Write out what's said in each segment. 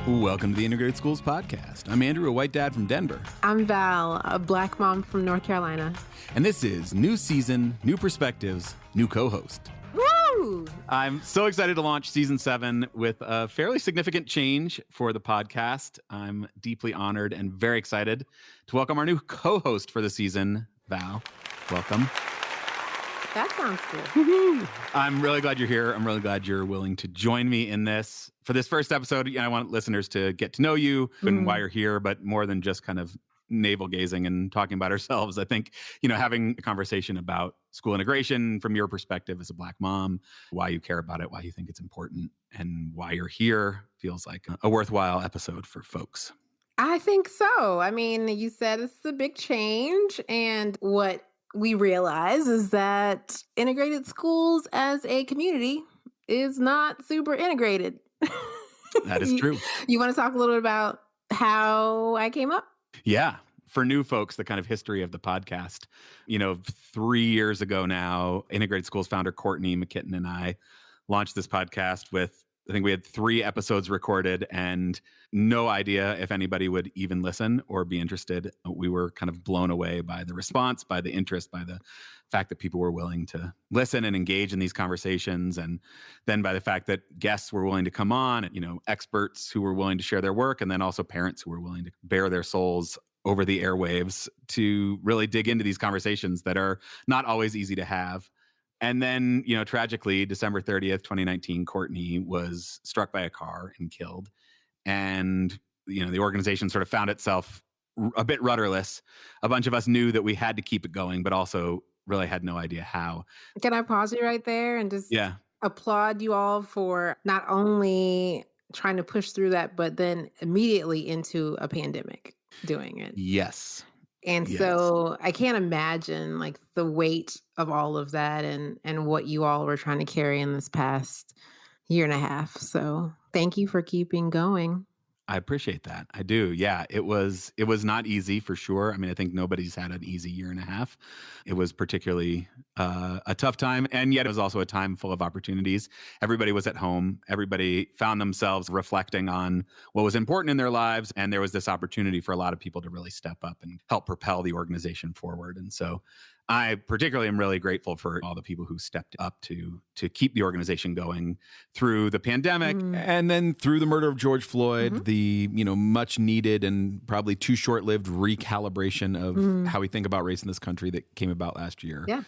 Welcome to the Integrated Schools Podcast. I'm Andrew, a white dad from Denver. I'm Val, a black mom from North Carolina. And this is new season, new perspectives, new co-host. Woo! I'm so excited to launch season 7 with a fairly significant change for the podcast. I'm deeply honored and very excited to welcome our new co-host for the season, Val. Welcome. That sounds good. Woo-hoo. I'm really glad you're here. I'm really glad you're willing to join me in this. For this first episode, I want listeners to get to know you and why you're here, but more than just kind of navel gazing and talking about ourselves. I think, having a conversation about school integration from your perspective as a black mom, why you care about it, why you think it's important, and why you're here feels like a worthwhile episode for folks. I think so. I mean, you said it's a big change, and what we realize is that integrated schools as a community is not super integrated. That is true. You want to talk a little bit about how I came up? Yeah. For new folks, the kind of history of the podcast, 3 years ago now, Integrated Schools founder Courtney McKitton and I launched this podcast with, I think we had 3 episodes recorded and no idea if anybody would even listen or be interested. We were kind of blown away by the response, by the interest, by the fact that people were willing to listen and engage in these conversations. And then by the fact that guests were willing to come on, and, experts who were willing to share their work, and then also parents who were willing to bare their souls over the airwaves to really dig into these conversations that are not always easy to have. And then, tragically, December 30th, 2019, Courtney was struck by a car and killed. And, the organization sort of found itself a bit rudderless. A bunch of us knew that we had to keep it going, but also really had no idea how. Can I pause you right there and just applaud you all for not only trying to push through that, but then immediately into a pandemic doing it. Yes. And so I can't imagine like the weight of all of that and what you all were trying to carry in this past year and a half. So thank you for keeping going. I appreciate that. I do. Yeah, it was not easy for sure. I mean, I think nobody's had an easy year and a half. It was particularly a tough time. And yet it was also a time full of opportunities. Everybody was at home. Everybody found themselves reflecting on what was important in their lives. And there was this opportunity for a lot of people to really step up and help propel the organization forward. And so I particularly am really grateful for all the people who stepped up to keep the organization going through the pandemic. And then through the murder of George Floyd, the much needed and probably too short-lived recalibration of how we think about race in this country that came about last year. Yeah.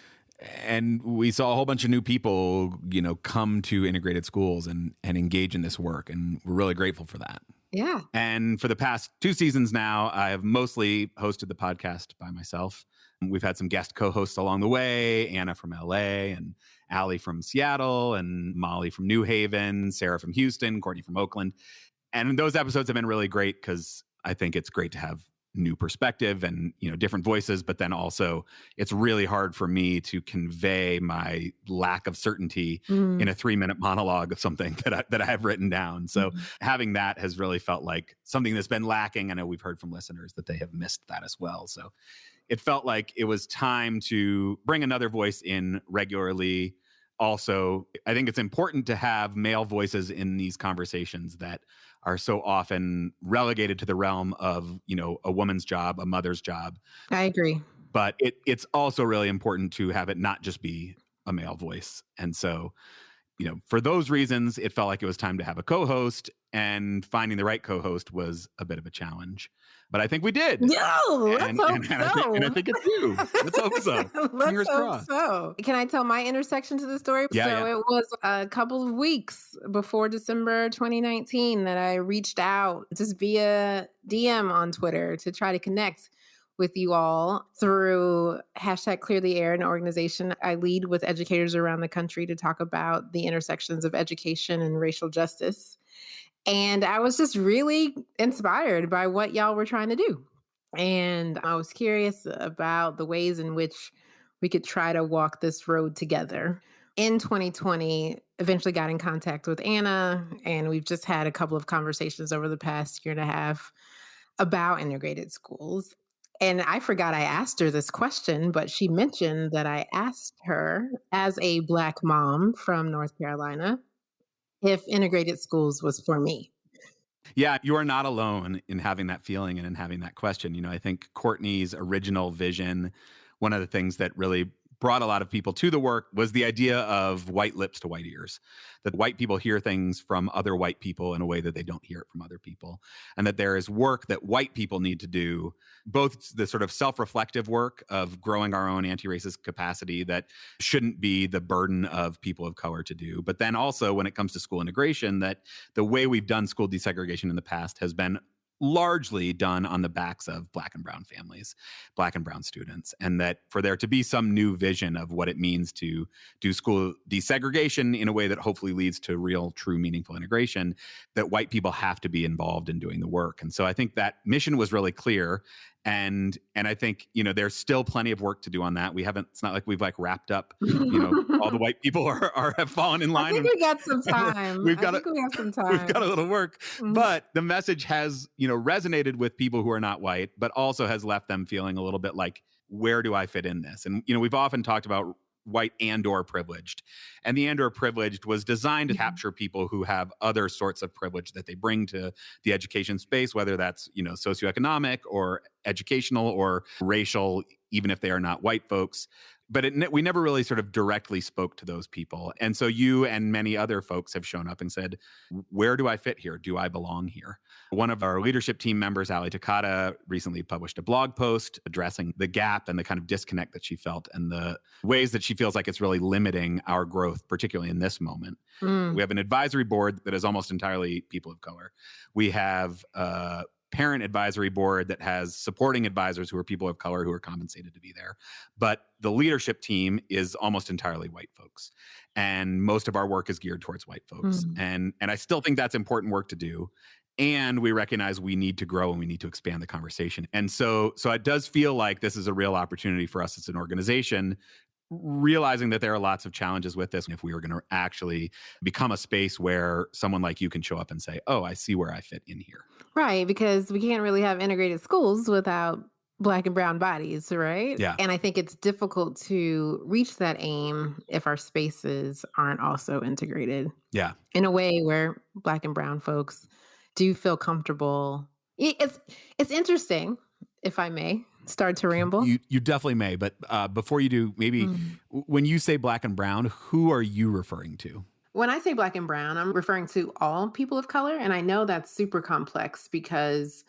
And we saw a whole bunch of new people, come to integrated schools and engage in this work. And we're really grateful for that. Yeah. And for the past 2 seasons now, I have mostly hosted the podcast by myself. We've had some guest co-hosts along the way, Anna from LA and Allie from Seattle and Molly from New Haven, Sarah from Houston, Courtney from Oakland. And those episodes have been really great because I think it's great to have new perspective and, different voices, but then also it's really hard for me to convey my lack of certainty in a 3-minute monologue of something that I have written down. So having that has really felt like something that's been lacking. I know we've heard from listeners that they have missed that as well. So it felt like it was time to bring another voice in regularly. Also, I think it's important to have male voices in these conversations that are so often relegated to the realm of, a woman's job, a mother's job. I agree. But it's also really important to have it not just be a male voice. And so, for those reasons, it felt like it was time to have a co-host, and finding the right co-host was a bit of a challenge. But I think we did. Let's hope so. And I think it's you. Let's hope so. Fingers crossed. So. Can I tell my intersection to the story? Yeah. It was a couple of weeks before December 2019 that I reached out just via DM on Twitter to try to connect with you all through #ClearTheAir, an organization I lead with educators around the country to talk about the intersections of education and racial justice. And I was just really inspired by what y'all were trying to do. And I was curious about the ways in which we could try to walk this road together. In 2020, eventually got in contact with Anna, and we've just had a couple of conversations over the past year and a half about integrated schools. And I forgot I asked her this question, but she mentioned that I asked her as a Black mom from North Carolina if integrated schools was for me. Yeah, you are not alone in having that feeling and in having that question. I think Courtney's original vision, one of the things that really brought a lot of people to the work was the idea of white lips to white ears, that white people hear things from other white people in a way that they don't hear it from other people. And that there is work that white people need to do, both the sort of self-reflective work of growing our own anti-racist capacity that shouldn't be the burden of people of color to do. But then also when it comes to school integration, that the way we've done school desegregation in the past has been largely done on the backs of Black and brown families, Black and brown students, and that for there to be some new vision of what it means to do school desegregation in a way that hopefully leads to real, true, meaningful integration, that white people have to be involved in doing the work. And so I think that mission was really clear. And I think, there's still plenty of work to do on that. It's not like we've wrapped up, all the white people have fallen in line. I think we got some time. We have some time. We've got a little work, Mhm. but the message has, resonated with people who are not white, but also has left them feeling a little bit like, where do I fit in this? And, we've often talked about white and or privileged. And the and or privileged was designed to capture people who have other sorts of privilege that they bring to the education space, whether that's, socioeconomic or educational or racial, even if they are not white folks. But we never really sort of directly spoke to those people. And so you and many other folks have shown up and said, where do I fit here? Do I belong here? One of our leadership team members, Ali Takata, recently published a blog post addressing the gap and the kind of disconnect that she felt and the ways that she feels like it's really limiting our growth, particularly in this moment. We have an advisory board that is almost entirely people of color. We have a parent advisory board that has supporting advisors who are people of color who are compensated to be there. But the leadership team is almost entirely white folks. And most of our work is geared towards white folks. And I still think that's important work to do. And we recognize we need to grow and we need to expand the conversation. And so it does feel like this is a real opportunity for us as an organization, realizing that there are lots of challenges with this. If we were going to actually become a space where someone like you can show up and say, oh, I see where I fit in here. Right, because we can't really have integrated schools without Black and brown bodies, right? Yeah. And I think it's difficult to reach that aim if our spaces aren't also integrated. Yeah. In a way where Black and brown folks do feel comfortable. It's interesting, if I may start to ramble. You definitely may, but before you do, maybe when you say Black and brown, who are you referring to? When I say Black and brown, I'm referring to all people of color. And I know that's super complex because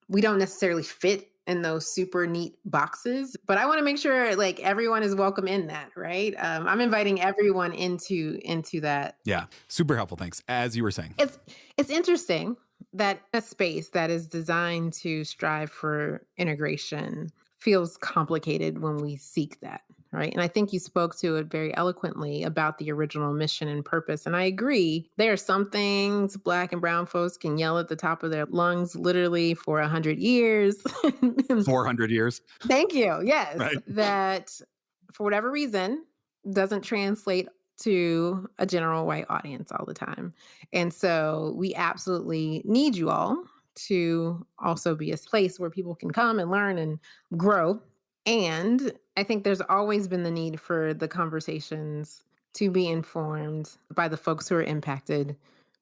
we don't necessarily fit in those super neat boxes, but I want to make sure everyone is welcome in that, right? I'm inviting everyone into that. Yeah. Super helpful. Thanks. As you were saying. It's interesting that a space that is designed to strive for integration feels complicated when we seek that. Right. And I think you spoke to it very eloquently about the original mission and purpose. And I agree. There are some things Black and brown folks can yell at the top of their lungs literally for 100 years. 400 years. Thank you. Yes. Right. That for whatever reason doesn't translate to a general white audience all the time. And so we absolutely need you all to also be a place where people can come and learn and grow. And I think there's always been the need for the conversations to be informed by the folks who are impacted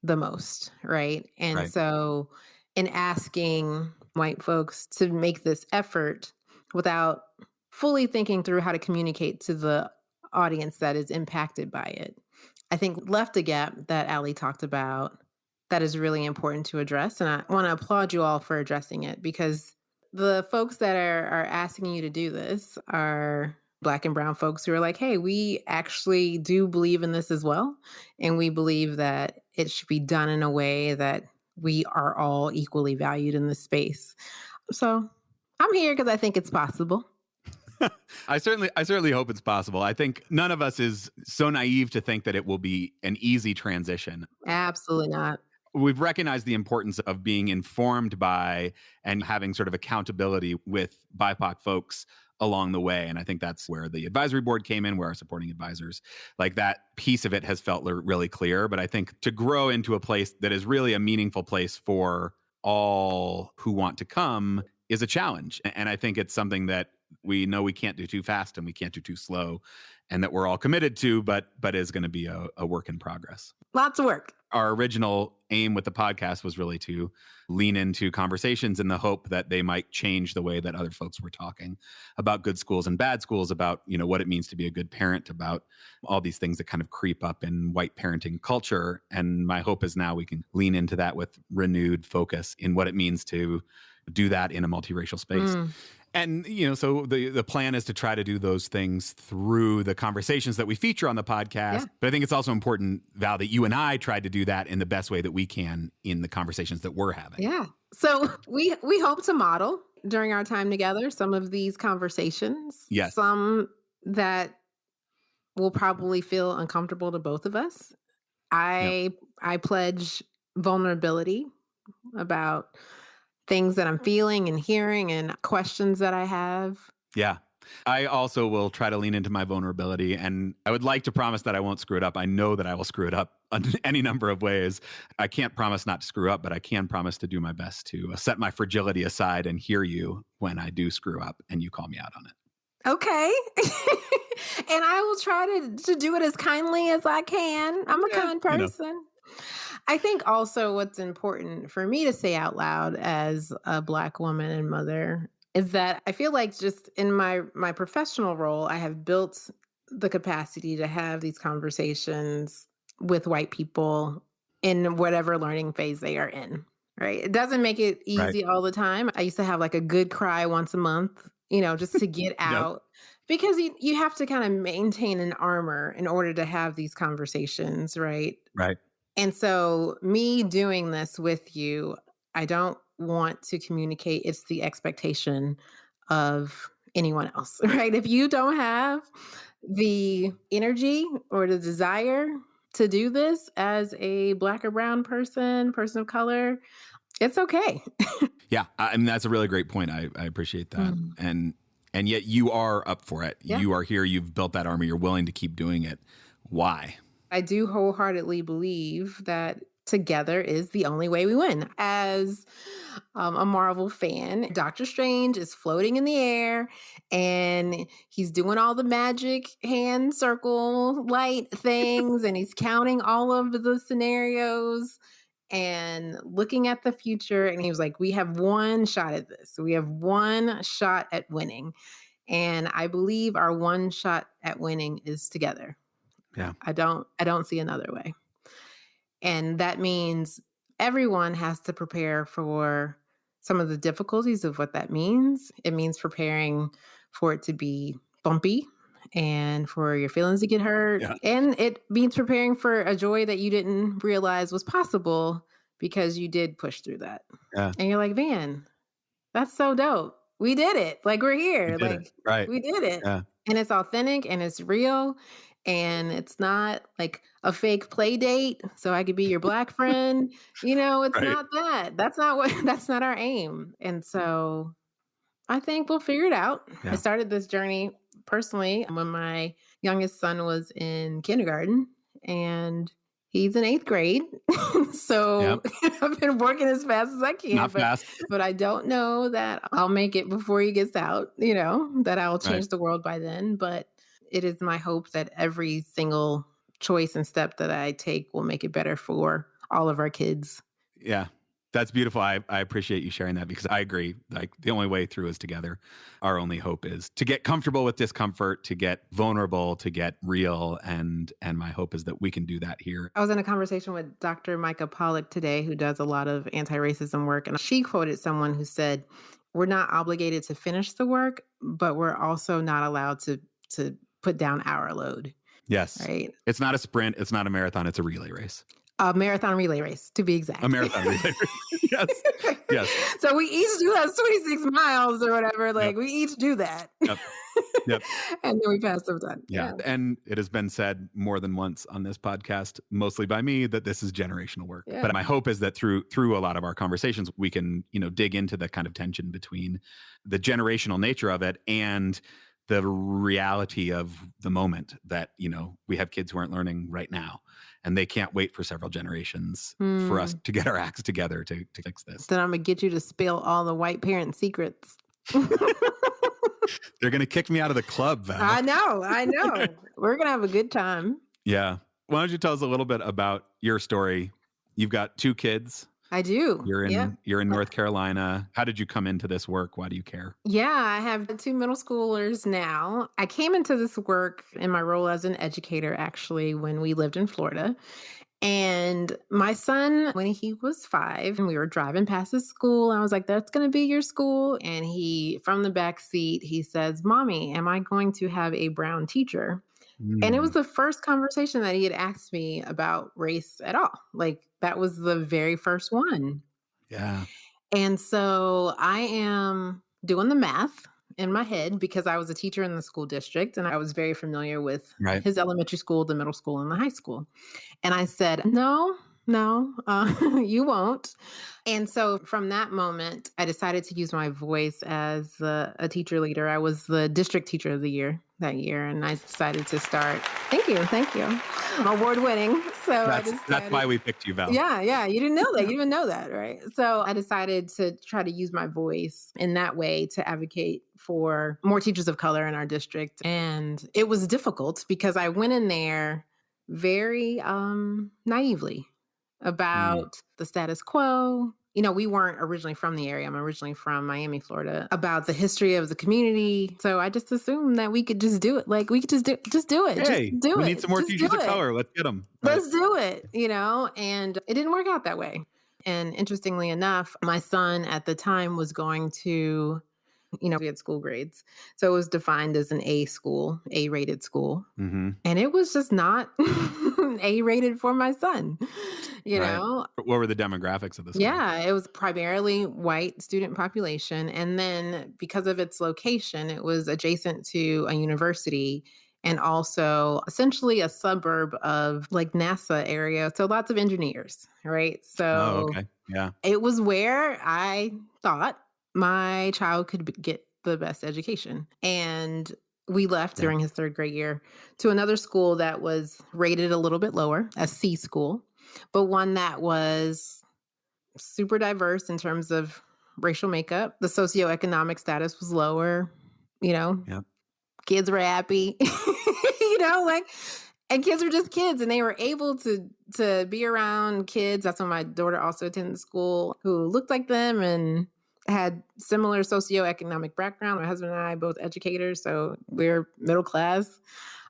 the most, right? And Right. so in asking white folks to make this effort without fully thinking through how to communicate to the audience that is impacted by it, I think left a gap that Ali talked about that is really important to address. And I want to applaud you all for addressing it, because the folks that are asking you to do this are Black and brown folks who are like, hey, we actually do believe in this as well. And we believe that it should be done in a way that we are all equally valued in the space. So I'm here because I think it's possible. I certainly hope it's possible. I think none of us is so naive to think that it will be an easy transition. Absolutely not. We've recognized the importance of being informed by and having sort of accountability with BIPOC folks along the way. And I think that's where the advisory board came in, where our supporting advisors, that piece of it has felt really clear. But I think to grow into a place that is really a meaningful place for all who want to come is a challenge. And I think it's something that we know we can't do too fast and we can't do too slow, and that we're all committed to, but is going to be a work in progress. Lots of work. Our original aim with the podcast was really to lean into conversations in the hope that they might change the way that other folks were talking about good schools and bad schools, about, what it means to be a good parent, about all these things that kind of creep up in white parenting culture. And my hope is now we can lean into that with renewed focus in what it means to do that in a multiracial space. And, so the plan is to try to do those things through the conversations that we feature on the podcast. Yeah. But I think it's also important, Val, that you and I tried to do that in the best way that we can in the conversations that we're having. Yeah. So we hope to model during our time together some of these conversations. Yes. Some that will probably feel uncomfortable to both of us. I pledge vulnerability about things that I'm feeling and hearing and questions that I have. Yeah. I also will try to lean into my vulnerability, and I would like to promise that I won't screw it up. I know that I will screw it up in any number of ways. I can't promise not to screw up, but I can promise to do my best to set my fragility aside and hear you when I do screw up and you call me out on it. Okay. And I will try to do it as kindly as I can. I'm a kind person. I think also what's important for me to say out loud as a Black woman and mother is that I feel like just in my professional role, I have built the capacity to have these conversations with white people in whatever learning phase they are in, right? It doesn't make it easy all the time. I used to have like a good cry once a month, just to get out. Because you have to kind of maintain an armor in order to have these conversations, right? Right. And so me doing this with you, I don't want to communicate it's the expectation of anyone else, right? If you don't have the energy or the desire to do this as a Black or brown person of color, it's okay. Yeah. I mean, that's a really great point. I appreciate that. And yet you are up for it. Yeah. You are here. You've built that armor. You're willing to keep doing it. Why? I do wholeheartedly believe that together is the only way we win. As a Marvel fan, Doctor Strange is floating in the air and he's doing all the magic hand circle light things and he's counting all of the scenarios and looking at the future. And he was like, we have one shot at this. We have one shot at winning. And I believe our one shot at winning is together. Yeah. I don't see another way. And that means everyone has to prepare for some of the difficulties of what that means. It means preparing for it to be bumpy and for your feelings to get hurt. Yeah. And it means preparing for a joy that you didn't realize was possible because you did push through that. Yeah. And you're like, man, that's so dope. We did it. Like, we're here. We did it. Yeah. And it's authentic and it's real. And it's not like a fake play date so I could be your Black friend. It's not that. That's not our aim. And so I think we'll figure it out. Yeah. I started this journey personally when my youngest son was in kindergarten and he's in 8th grade. So I've been working as fast as I can. Not fast. But I don't know that I'll make it before he gets out, that I will change the world by then. But it is my hope that every single choice and step that I take will make it better for all of our kids. Yeah, that's beautiful. I appreciate you sharing that because I agree. Like, the only way through is together. Our only hope is to get comfortable with discomfort, to get vulnerable, to get real. And my hope is that we can do that here. I was in a conversation with Dr. Micah Pollock today, who does a lot of anti-racism work. And she quoted someone who said, we're not obligated to finish the work, but we're also not allowed to put down our load. Yes. Right. It's not a sprint. It's not a marathon. It's a relay race. A marathon relay race, to be exact. A marathon relay race. Yes. Yes. So we each do that 26 miles or whatever. Like, we each do that. Yep. And then we pass the time. Yeah. And it has been said more than once on this podcast, mostly by me, that this is generational work. Yeah. But my hope is that through a lot of our conversations, we can, dig into the kind of tension between the generational nature of it and the reality of the moment that, we have kids who aren't learning right now and they can't wait for several generations for us to get our acts together to fix this. Then I'm going to get you to spill all the white parent secrets. They're going to kick me out of the club, Val. I know. We're going to have a good time. Yeah. Why don't you tell us a little bit about your story You've got 2 kids. I do. You're Yep. in North Carolina. How did you come into this work? Why do you care? Yeah, I have 2 middle schoolers now. I came into this work in my role as an educator actually when we lived in Florida. And my son, when he was 5, and we were driving past his school, I was like, "That's gonna be your school." And he, from the back seat, he says, "Mommy, am I going to have a brown teacher?" And it was Mm, the first conversation that he had asked me about race at all. Like, that was the very first one. yeah, And so I am doing the math in my head because I was a teacher in the school district and I was very familiar with right. his elementary school, the middle school, and the high school. And I said, "No, no, you won't." And so from that moment, I decided to use my voice as a teacher leader. I was the district teacher of the year that year, and I decided to start. Thank you, thank you. I'm award winning. So I That's why decided. we picked you, Val. Yeah, yeah. You didn't know that. You didn't know that, right? So I decided to try to use my voice in that way to advocate for more teachers of color in our district. And it was difficult because I went in there very naively Mm, about the status quo. We weren't originally from the area. I'm originally from Miami, Florida, about the history of the community. So I just assumed that we could just do it. Like we could just do it. Just "Hey, do we need it. some more Just do teachers of it. color. Let's get them." Right. Let's do it. And it didn't work out that way. And interestingly enough, my son at the time was going to, we had school grades. So it was defined as an A school, A rated school. Mhm. And it was just not A rated for my son, you Right. know? What were the demographics of the school? Yeah, it was primarily white student population. And then because of its location, it was adjacent to a university and also essentially a suburb of like NASA area. So lots of engineers, right? Oh, So okay. Yeah. it was where I thought my child could get the best education. And we left Yeah. during his 3rd grade year to another school that was rated a little bit lower, a C school, but one that was super diverse in terms of racial makeup. The socioeconomic status was lower, you know, Yeah. kids were happy, like, and kids were just kids and they were able to be around kids. That's when my daughter also attended school who looked like them and had similar socioeconomic background. My husband and I both educators, so we're middle class.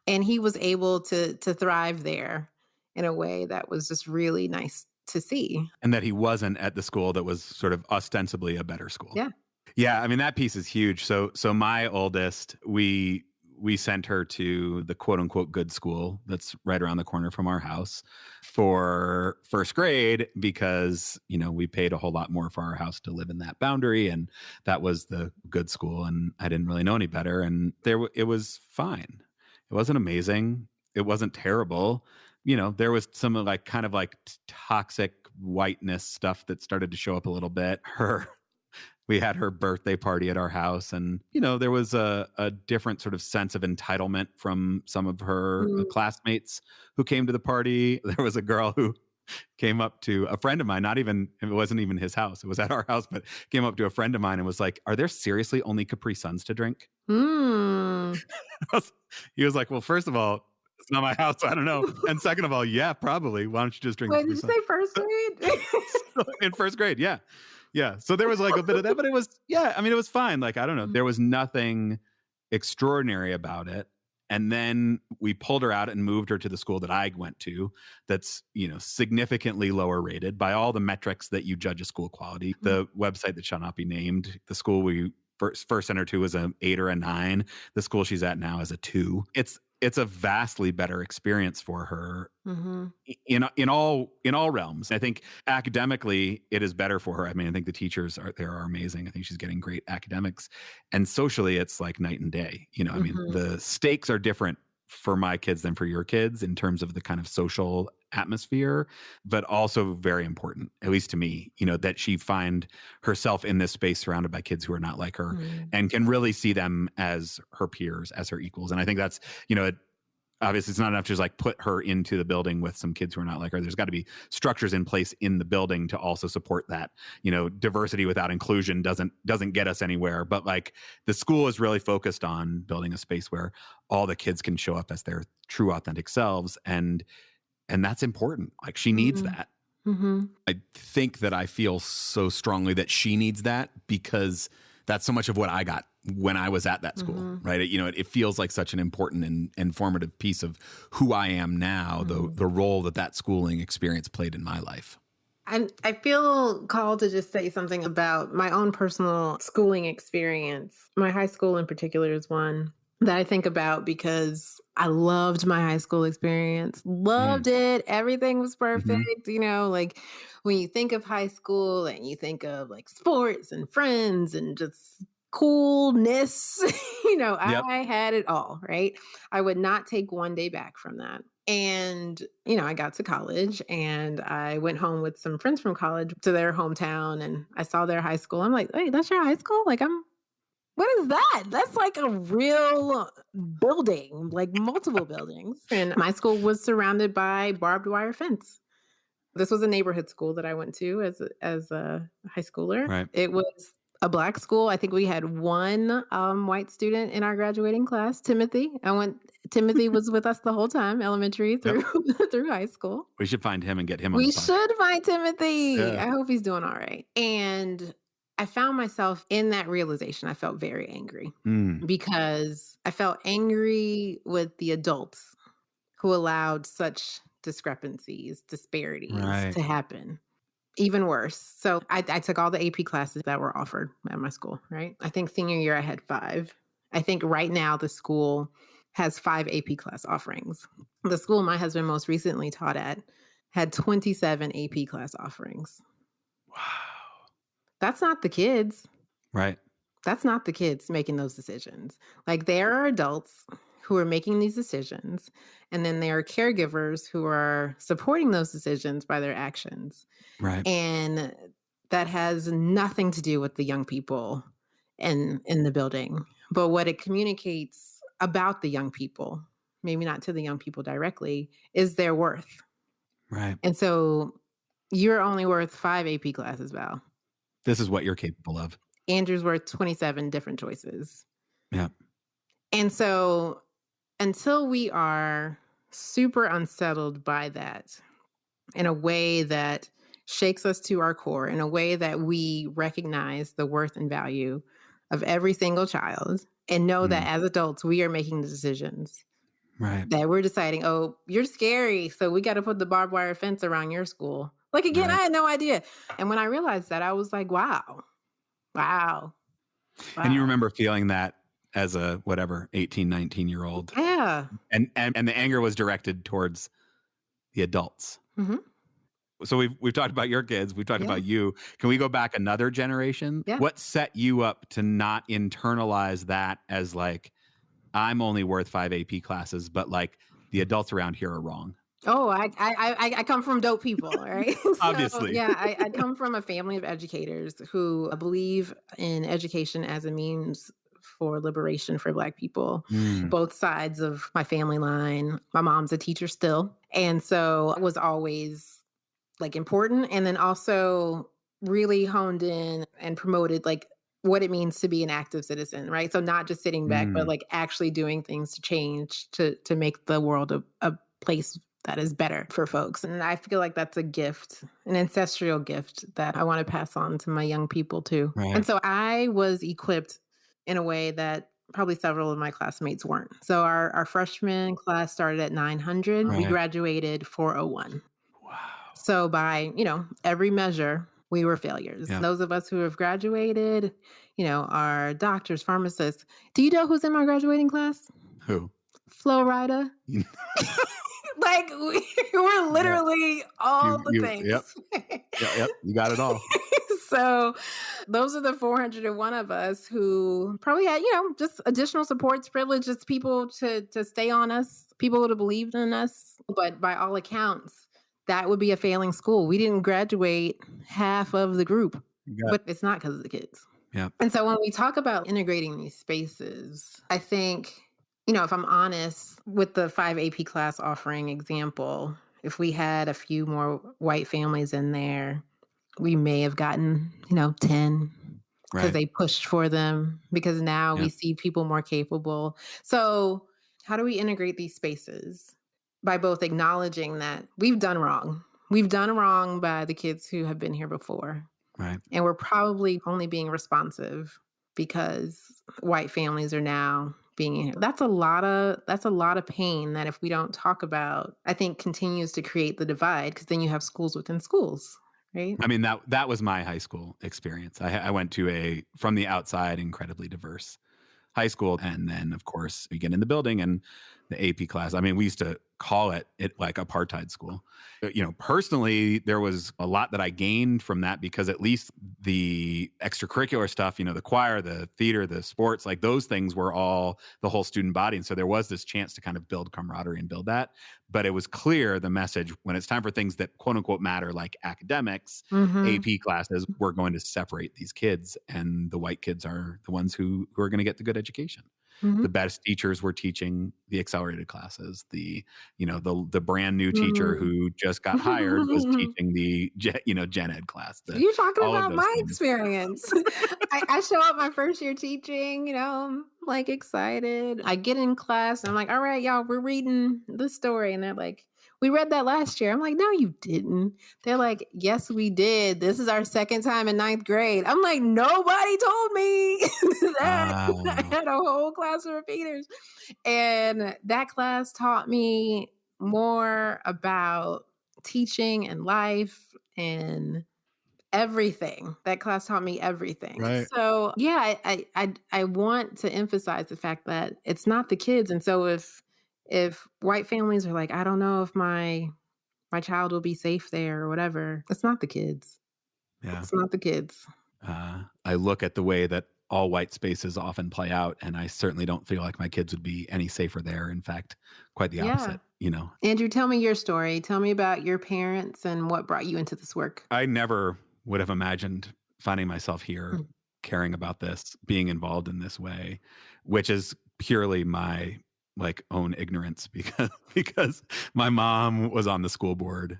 And he was able to thrive there in a way that was just really nice to see. And that he wasn't at the school that was sort of ostensibly a better school. Yeah. Yeah, I mean that piece is huge. So my oldest, we sent her to the quote unquote good school that's right around the corner from our house for first grade because, we paid a whole lot more for our house to live in that boundary and that was the good school and I didn't really know any better and it was fine. It wasn't amazing. It wasn't terrible. There was some like kind of like toxic whiteness stuff that started to show up a little bit. We had her birthday party at our house and there was a different sort of sense of entitlement from some of her Mm, classmates who came to the party. There was a girl who came up to a friend of mine, not even, it wasn't even his house, it was at our house, but came up to a friend of mine and was like, "Are there seriously only Capri Suns to drink?" mm. He was like, "Well, first of all, it's not my house, I don't know, and second of all, yeah, probably, why don't you just drink Wait, did Capri you Suns?" say first grade? So in first grade, yeah. Yeah. So there was like a bit of that, but it was, yeah, I mean, it was fine. Like, I don't know. Mm, There was nothing extraordinary about it. And then we pulled her out and moved her to the school that I went to that's, significantly lower rated by all the metrics that you judge a school quality. mm, The website that shall not be named, the school we first sent her to was an 8 or a 9. The school she's at now is a 2. It's a vastly better experience for her mhm, in all realms. I think academically it is better for her. I mean, I think the teachers are amazing. I think she's getting great academics, and socially it's like night and day. I mean, mhm, the stakes are different for my kids than for your kids in terms of the kind of social atmosphere, but also very important, at least to me, that she find herself in this space surrounded by kids who are not like her mm, and can really see them as her peers, as her equals. And I think that's, obviously it's not enough to just like put her into the building with some kids who are not like her. There's got to be structures in place in the building to also support that. Diversity without inclusion doesn't get us anywhere. But like the school is really focused on building a space where all the kids can show up as their true authentic selves. And that's important. Like she needs mm, that. I think that I feel so strongly that she needs that because that's so much of what I got when I was at that school, right? It feels like such an important and informative piece of who I am now, the role that schooling experience played in my life. I feel called to just say something about my own personal schooling experience. My high school in particular is one that I think about because I loved my high school experience. Loved it. Everything was perfect. Like when you think of high school and you think of like sports and friends and just coolness, Yep. I had it all, right? I would not take one day back from that. And, I got to college and I went home with some friends from college to their hometown and I saw their high school. I'm like, hey, that's your high school? What is that? That's like a real building, like multiple buildings. And my school was surrounded by barbed wire fence. This was a neighborhood school that I went to as a high schooler. Right. It was a Black school. I think we had one white student in our graduating class, Timothy. Timothy was with us the whole time, elementary through through high school. We should find him and get him on We the podcast. should find Timothy. Yeah. I hope he's doing all right. And I found myself in that realization. I felt very angry because I felt angry with the adults who allowed such discrepancies, disparities to happen. Even worse. So I took all the AP classes that were offered at my school, right? I think senior year I had 5. I think right now the school has 5 AP class offerings. The school my husband most recently taught at had 27 AP class offerings. Wow. That's not the kids. Right. That's not the kids making those decisions. Like there are adults who are making these decisions, and then there are caregivers who are supporting those decisions by their actions. Right. And that has nothing to do with the young people in the building, but what it communicates about the young people, maybe not to the young people directly, is their worth. Right. And so you're only worth 5 AP classes, Val. This is what you're capable of. Andrew's worth 27 different choices. Yeah. And so until we are super unsettled by that in a way that shakes us to our core, in a way that we recognize the worth and value of every single child and know that as adults, we are making the decisions. Right. That we're deciding, oh, you're scary, so we got to put the barbed wire fence around your school. Like, again, I had no idea. And when I realized that, I was like, wow. And you remember feeling that as a 18, 19-year-old. Yeah. And the anger was directed towards the adults. So we've talked about your kids. We've talked about you. Can we go back another generation? Yeah. What set you up to not internalize that as like, I'm only worth 5 AP classes, but like the adults around here are wrong? Oh, I come from dope people, right? Obviously. Yeah, I come from a family of educators who believe in education as a means for liberation for Black people. Both sides of my family line. My mom's a teacher still. And so it was always like important. And then also really honed in and promoted like what it means to be an active citizen, right? So not just sitting back, but like actually doing things to change, to make the world a place that is better for folks. And I feel like that's a gift, an ancestral gift that I want to pass on to my young people too. Right. And so I was equipped in a way that probably several of my classmates weren't. So our freshman class started at 900. We graduated 401. Wow. So by, every measure, we were failures. Yeah. Those of us who have graduated, are doctors, pharmacists. Do you know who's in my graduating class? Who? Flo Rida. Like we're literally all the things. Yep. You got it all. So those are the 401 of us who probably had, just additional supports, privileges, people to stay on us, people who believed in us. But by all accounts, that would be a failing school. We didn't graduate half of the group, but it's not because of the kids. Yeah. And so when we talk about integrating these spaces, I think, if I'm honest, with the 5 AP class offering example, if we had a few more white families in there, we may have gotten, 10 because they pushed for them, because now we see people more capable. So how do we integrate these spaces? By both acknowledging that we've done wrong. We've done wrong by the kids who have been here before. Right. And we're probably only being responsive because white families are now being in here. That's a lot of pain that if we don't talk about, I think continues to create the divide because then you have schools within schools, right? I mean, that was my high school experience. I went to a, from the outside, incredibly diverse high school. And then, of course, we get in the building and the AP class. I mean, we used to call it like apartheid school. You know, personally, there was a lot that I gained from that because at least the extracurricular stuff, you know, the choir, the theater, the sports, like those things were all the whole student body. And so there was this chance to kind of build camaraderie and build that. But it was clear the message when it's time for things that quote unquote matter, like academics, AP classes, we're going to separate these kids. And the white kids are the ones who are going to get the good education. The best teachers were teaching the accelerated classes. The brand new teacher who just got hired was teaching the gen ed class. You're talking about my things. experience. I show up my first year teaching, I'm like excited. I get in class and I'm like, all right, y'all, we're reading this story. And they're like, we read that last year. I'm like, no, you didn't. They're like, yes, we did. This is our second time in 9th grade. I'm like, nobody told me that. I had a whole class of repeaters. And that class taught me more about teaching and life and everything. That class taught me everything. Right. So yeah, I want to emphasize the fact that it's not the kids. And so if white families are like, I don't know if my child will be safe there or whatever, it's not the kids. Yeah. It's not the kids. I look at the way that all white spaces often play out, and I certainly don't feel like my kids would be any safer there. In fact, quite the opposite, Andrew, tell me your story. Tell me about your parents and what brought you into this work. I never would have imagined finding myself here, caring about this, being involved in this way, which is purely my own ignorance because my mom was on the school board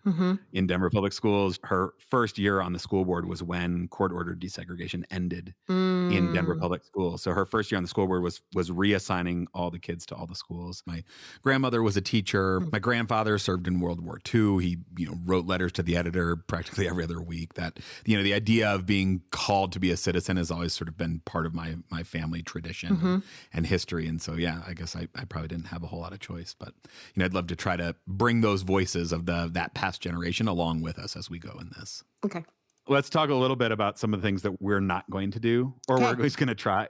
in Denver Public Schools. Her first year on the school board was when court-ordered desegregation ended in Denver Public Schools. So her first year on the school board was reassigning all the kids to all the schools. My grandmother was a teacher. My grandfather served in World War II. He, wrote letters to the editor practically every other week. That, the idea of being called to be a citizen has always sort of been part of my family tradition and history. And so, yeah, I guess I probably didn't have a whole lot of choice, but I'd love to try to bring those voices of that past generation along with us as we go in this. Okay. Let's talk a little bit about some of the things that we're not going to do, or we're just going to try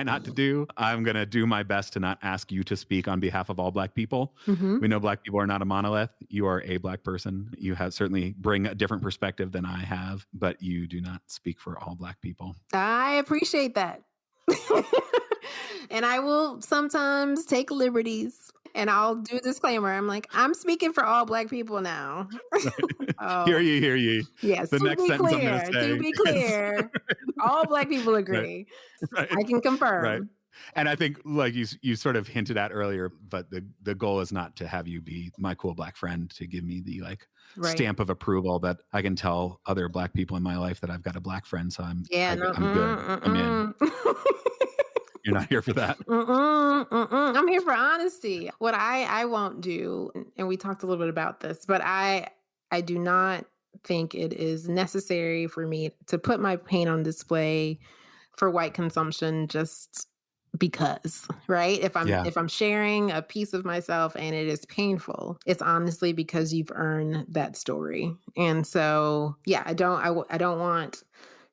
not to do. I'm going to do my best to not ask you to speak on behalf of all Black people. We know Black people are not a monolith. You are a Black person. You have certainly bring a different perspective than I have, but you do not speak for all Black people. I appreciate that. And I will sometimes take liberties. And I'll do a disclaimer. I'm like, I'm speaking for all Black people now. Hear ye. Yes. The next sentence I'm going to say. To be clear, all Black people agree. Right. I can confirm. Right. And I think, like you sort of hinted at earlier, but the goal is not to have you be my cool Black friend to give me the stamp of approval that I can tell other Black people in my life that I've got a Black friend. So I'm good. I'm in. You're not here for that. I'm here for honesty. What I won't do, and we talked a little bit about this, but I do not think it is necessary for me to put my pain on display for white consumption just because, right? If I'm sharing a piece of myself and it is painful, it's honestly because you've earned that story. And so, yeah, I don't want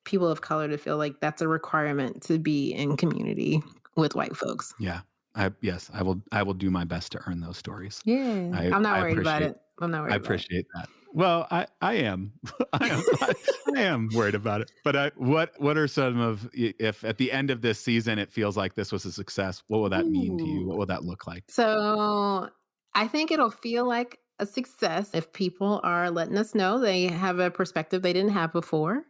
people of color to feel like that's a requirement to be in community with white folks. Yeah. I will do my best to earn those stories. Yeah. I'm not worried about it. I appreciate that. Well, I am. I am worried about it. But what are some of, if at the end of this season it feels like this was a success, what will that mean to you? What will that look like? So I think it'll feel like a success if people are letting us know they have a perspective they didn't have before.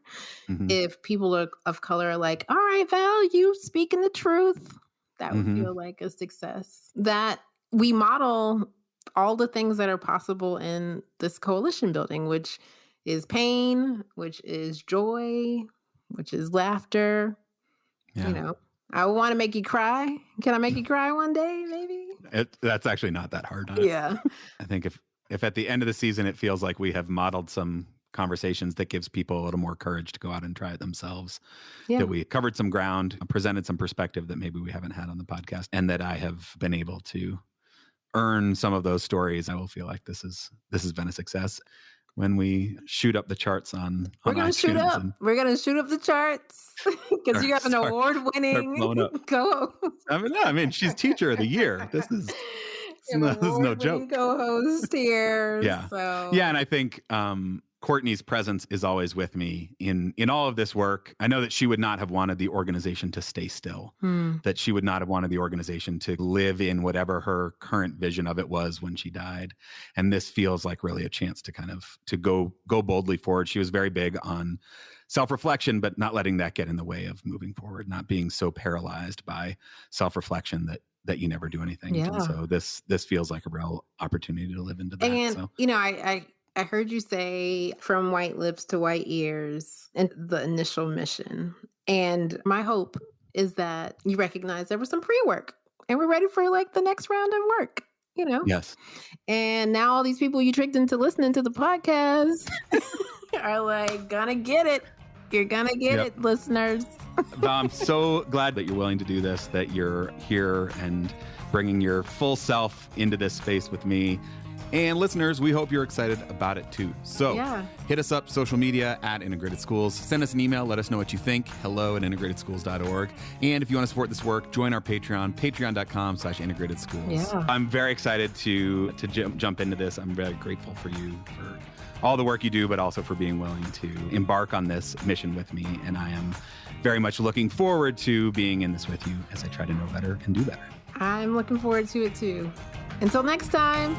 If people of color are like, all right, Val, you speaking the truth, that would feel like a success. That we model all the things that are possible in this coalition building, which is pain, which is joy, which is laughter. Yeah. I want to make you cry. Can I make you cry one day, maybe? That's actually not that hard. Yeah. I think if at the end of the season it feels like we have modeled some conversations that gives people a little more courage to go out and try it themselves, that we covered some ground, presented some perspective that maybe we haven't had on the podcast, and that I have been able to earn some of those stories, I will feel like this has been a success. When we shoot up the charts on We're gonna iTunes shoot up. We're gonna shoot up the charts because you got an award-winning co-host. I mean, she's teacher of the year. This is no joke. Co-host here. Yeah. So. Yeah, and I think Courtney's presence is always with me in all of this work. I know that she would not have wanted the organization to stay still, that she would not have wanted the organization to live in whatever her current vision of it was when she died. And this feels like really a chance to go boldly forward. She was very big on self-reflection, but not letting that get in the way of moving forward, not being so paralyzed by self-reflection that you never do anything. Yeah. And so this feels like a real opportunity to live into that. And, so. I heard you say from white lips to white ears and the initial mission. And my hope is that you recognize there was some pre-work and we're ready for like the next round of work, Yes. And now all these people you tricked into listening to the podcast are like, gonna get it. You're gonna get it, listeners. I'm so glad that you're willing to do this, that you're here and bringing your full self into this space with me. And listeners, we hope you're excited about it too. So hit us up, social media @Integrated Schools. Send us an email. Let us know what you think. hello@integratedschools.org. And if you want to support this work, join our Patreon, patreon.com/Integrated Schools. Yeah. I'm very excited to jump into this. I'm very grateful for you for all the work you do, but also for being willing to embark on this mission with me. And I am very much looking forward to being in this with you as I try to know better and do better. I'm looking forward to it too. Until next time.